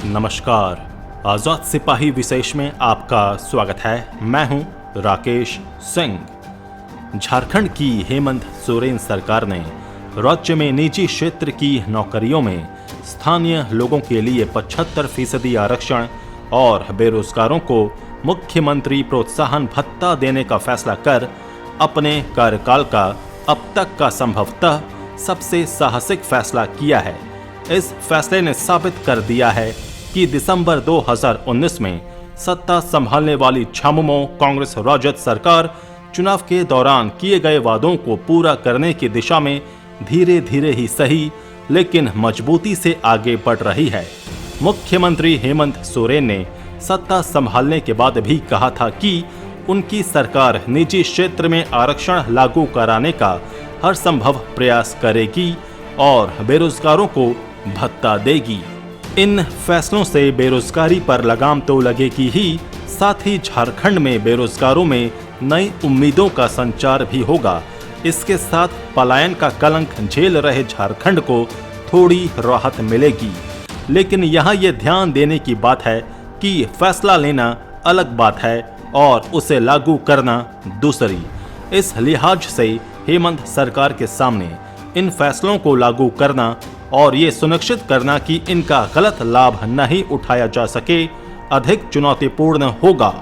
नमस्कार, आजाद सिपाही विशेष में आपका स्वागत है। मैं हूं राकेश सिंह। झारखंड की हेमंत सोरेन सरकार ने राज्य में निजी क्षेत्र की नौकरियों में स्थानीय लोगों के लिए 75% आरक्षण और बेरोजगारों को मुख्यमंत्री प्रोत्साहन भत्ता देने का फैसला कर अपने कार्यकाल का अब तक का संभवतः सबसे साहसिक फैसला किया है। इस फैसले ने साबित कर दिया है कि दिसंबर 2019 में सत्ता संभालने वाली झामुमो कांग्रेस राजद सरकार चुनाव के दौरान किए गए वादों को पूरा करने की दिशा में धीरे धीरे ही सही लेकिन मजबूती से आगे बढ़ रही है। मुख्यमंत्री हेमंत सोरेन ने सत्ता संभालने के बाद भी कहा था कि उनकी सरकार निजी क्षेत्र में आरक्षण लागू कराने का हर संभव प्रयास करेगी और बेरोजगारों को भत्ता देगी। इन फैसलों से बेरोजगारी पर लगाम तो लगेगी ही, साथ ही झारखंड में बेरोजगारों में नई उम्मीदों का संचार भी होगा। इसके साथ पलायन का कलंक झेल रहे झारखंड को थोड़ी राहत मिलेगी। लेकिन यहाँ ये ध्यान देने की बात है कि फैसला लेना अलग बात है और उसे लागू करना दूसरी। इस लिहाज से हेमंत सरकार के सामने इन फैसलों को लागू करना और ये सुनिश्चित करना कि इनका गलत लाभ नहीं उठाया जा सके अधिक चुनौतीपूर्ण होगा।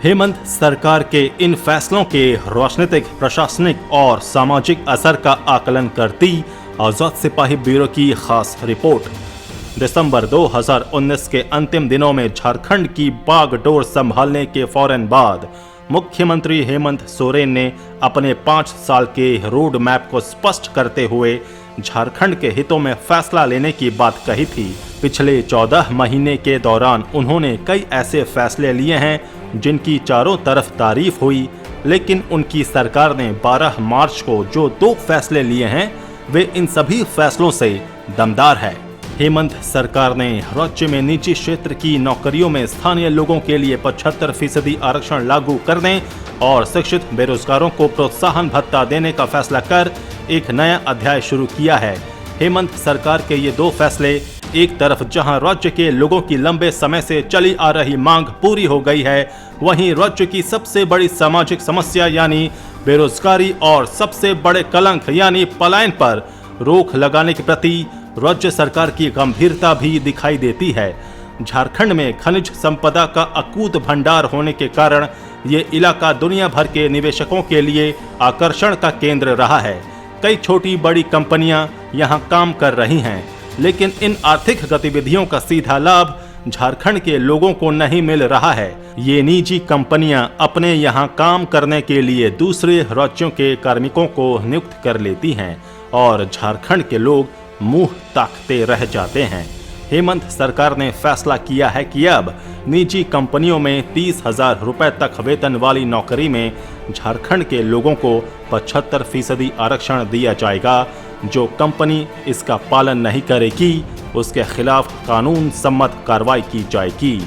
हेमंत सरकार के इन फैसलों के राजनीतिक, प्रशासनिक और सामाजिक असर का आकलन करती आजाद सिपाही ब्यूरो की खास रिपोर्ट। दिसंबर 2019 के अंतिम दिनों में झारखंड की बागडोर संभालने के फौरन बाद मुख्यमंत्री हेमंत सोरेन ने अपने 5 साल के रोड मैप को स्पष्ट करते हुए झारखंड के हितों में फैसला लेने की बात कही थी। पिछले 14 महीने के दौरान उन्होंने कई ऐसे फैसले लिए हैं जिनकी चारों तरफ तारीफ हुई, लेकिन उनकी सरकार ने 12 मार्च को जो 2 फैसले लिए हैं वे इन सभी फैसलों से दमदार है। हेमंत सरकार ने राज्य में निजी क्षेत्र की नौकरियों में स्थानीय लोगों के लिए 75% आरक्षण लागू करने और शिक्षित बेरोजगारों को प्रोत्साहन भत्ता देने का फैसला कर एक नया अध्याय शुरू किया है। हेमंत सरकार के ये 2 फैसले, एक तरफ जहां राज्य के लोगों की लंबे समय से चली आ रही मांग पूरी हो गई है, वहीं राज्य की सबसे बड़ी सामाजिक समस्या यानी बेरोजगारी और सबसे बड़े कलंक यानी पलायन पर रोक लगाने के प्रति राज्य सरकार की गंभीरता भी दिखाई देती है। झारखंड में खनिज संपदा का अकूत भंडार होने के कारण ये इलाका दुनिया भर के निवेशकों के लिए आकर्षण का केंद्र रहा है। कई छोटी बड़ी कंपनियां यहां काम कर रही हैं, लेकिन इन आर्थिक गतिविधियों का सीधा लाभ झारखंड के लोगों को नहीं मिल रहा है। ये निजी कंपनियां अपने यहां काम करने के लिए दूसरे राज्यों के कार्मिकों को नियुक्त कर लेती हैं और झारखंड के लोग मुंह ताकते रह जाते हैं। हेमंत सरकार ने फैसला किया है कि अब निजी कंपनियों में 30,000 रुपए तक वेतन वाली नौकरी में झारखंड के लोगों को 75% आरक्षण दिया जाएगा। जो कंपनी इसका पालन नहीं करेगी उसके खिलाफ कानून सम्मत कार्रवाई की जाएगी।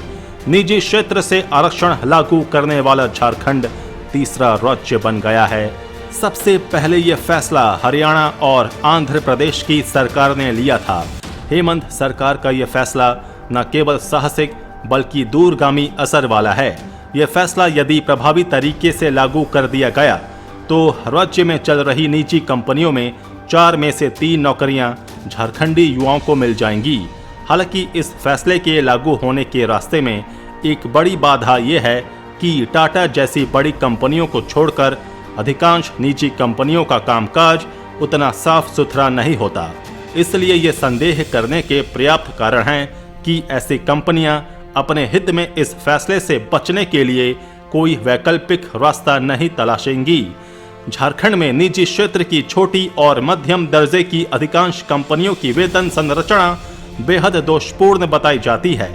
निजी क्षेत्र से आरक्षण लागू करने वाला झारखंड तीसरा राज्य बन गया है। सबसे पहले यह फैसला हरियाणा और आंध्र प्रदेश की सरकार ने लिया था। हेमंत सरकार का यह फैसला न केवल साहसिक बल्कि दूरगामी असर वाला है। यह फैसला यदि प्रभावी तरीके से लागू कर दिया गया तो राज्य में चल रही निजी कंपनियों में 4 में से 3 नौकरियां झारखंडी युवाओं को मिल जाएंगी। हालांकि इस फैसले के लागू होने के रास्ते में एक बड़ी बाधा यह है कि टाटा जैसी बड़ी कंपनियों को छोड़कर अधिकांश निजी कंपनियों का कामकाज उतना साफ सुथरा नहीं होता। इसलिए ये संदेह करने के पर्याप्त कारण हैं कि ऐसी कंपनियां अपने हित में इस फैसले से बचने के लिए कोई वैकल्पिक रास्ता नहीं तलाशेंगी। झारखंड में निजी क्षेत्र की छोटी और मध्यम दर्जे की अधिकांश कंपनियों की वेतन संरचना बेहद दोषपूर्ण बताई जाती है।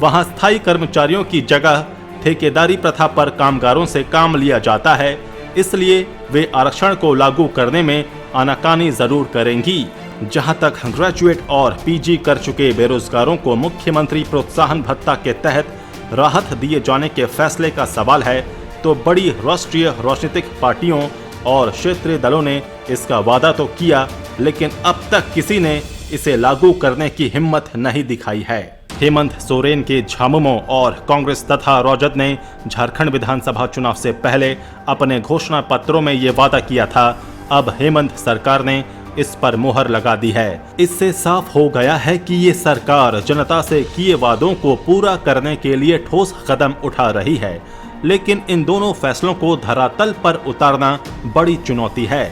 वहां स्थायी कर्मचारियों की जगह ठेकेदारी प्रथा पर कामगारों से काम लिया जाता है, इसलिए वे आरक्षण को लागू करने में आनाकानी जरूर करेंगी। जहां तक ग्रेजुएट और पीजी कर चुके बेरोजगारों को मुख्यमंत्री प्रोत्साहन भत्ता के तहत राहत दिए जाने के फैसले का सवाल है, तो बड़ी राष्ट्रीय राजनीतिक पार्टियों और क्षेत्रीय दलों ने इसका वादा तो किया, लेकिन अब तक किसी ने इसे लागू करने की हिम्मत नहीं दिखाई है। हेमंत सोरेन के झामुमो और कांग्रेस तथा राजद ने झारखंड विधानसभा चुनाव से पहले अपने घोषणा पत्रों में ये वादा किया था, अब हेमंत सरकार ने इस पर मुहर लगा दी है। इससे साफ हो गया है कि ये सरकार जनता से किए वादों को पूरा करने के लिए ठोस कदम उठा रही है, लेकिन इन दोनों फैसलों को धरातल पर उतारना बड़ी चुनौती है।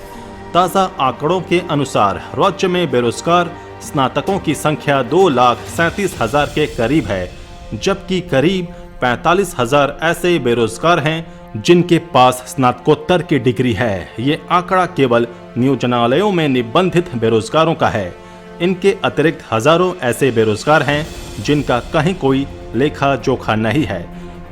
ताज़ा आंकड़ों के अनुसार राज्य में बेरोजगार स्नातकों की संख्या 2,37,000 के करीब है, जबकि करीब 45,000 ऐसे बेरोजगार हैं जिनके पास स्नातकोत्तर की डिग्री है। ये आंकड़ा केवल नियोजनालयों में निबंधित बेरोजगारों का है। इनके अतिरिक्त हजारों ऐसे बेरोजगार हैं जिनका कहीं कोई लेखा जोखा नहीं है।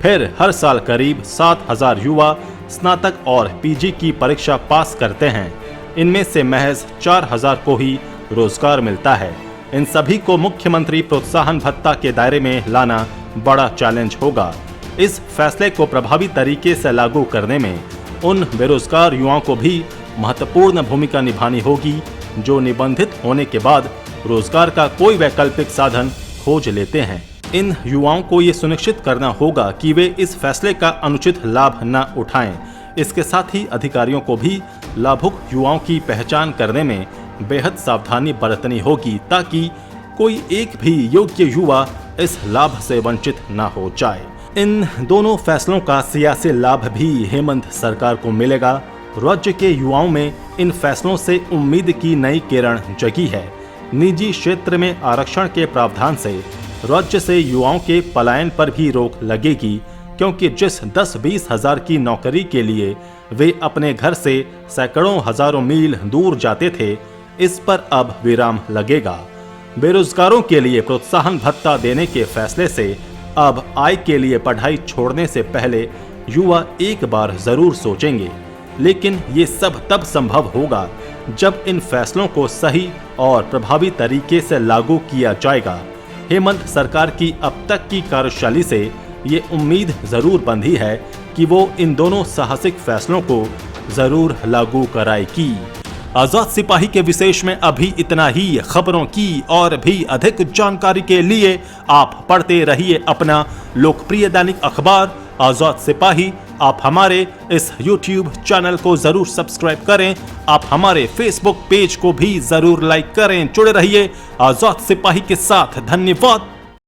फिर हर साल करीब 7,000 युवा स्नातक और पीजी की परीक्षा पास करते हैं। इनमें से महज 4,000 को ही रोजगार मिलता है। इन सभी को मुख्यमंत्री प्रोत्साहन भत्ता के दायरे में लाना बड़ा चैलेंज होगा। इस फैसले को प्रभावी तरीके से लागू करने में उन बेरोजगार युवाओं को भी महत्वपूर्ण भूमिका निभानी होगी जो निबंधित होने के बाद रोजगार का कोई वैकल्पिक साधन खोज लेते हैं। इन युवाओं को ये सुनिश्चित करना होगा कि वे इस फैसले का अनुचित लाभ न उठाएं। इसके साथ ही अधिकारियों को भी लाभुक युवाओं की पहचान करने में बेहद सावधानी बरतनी होगी, ताकि कोई एक भी योग्य युवा इस लाभ से वंचित न हो जाए। इन दोनों फैसलों का सियासी लाभ भी हेमंत सरकार को मिलेगा। राज्य के युवाओं में इन फैसलों से उम्मीद की नई किरण जगी है। निजी क्षेत्र में आरक्षण के प्रावधान से राज्य से युवाओं के पलायन पर भी रोक लगेगी, क्योंकि जिस 10-20 हजार की नौकरी के लिए वे अपने घर से सैकड़ों हजारों मील दूर जाते थे, इस पर अब विराम लगेगा। बेरोजगारों के लिए प्रोत्साहन भत्ता देने के फैसले से अब आय के लिए पढ़ाई छोड़ने से पहले युवा एक बार जरूर सोचेंगे, लेकिन ये सब तब संभव होगा जब इन फैसलों को सही और प्रभावी तरीके से लागू किया जाएगा। हेमंत सरकार की अब तक की कार्यशैली से ये उम्मीद जरूर बंधी है कि वो इन दोनों साहसिक फैसलों को जरूर लागू कराएगी। आजाद सिपाही के विशेष में अभी इतना ही। खबरों की और भी अधिक जानकारी के लिए आप पढ़ते रहिए अपना लोकप्रिय दैनिक अखबार आजाद सिपाही। आप हमारे इस YouTube चैनल को जरूर सब्सक्राइब करें। आप हमारे Facebook पेज को भी जरूर लाइक करें। जुड़े रहिए आजाद सिपाही के साथ। धन्यवाद।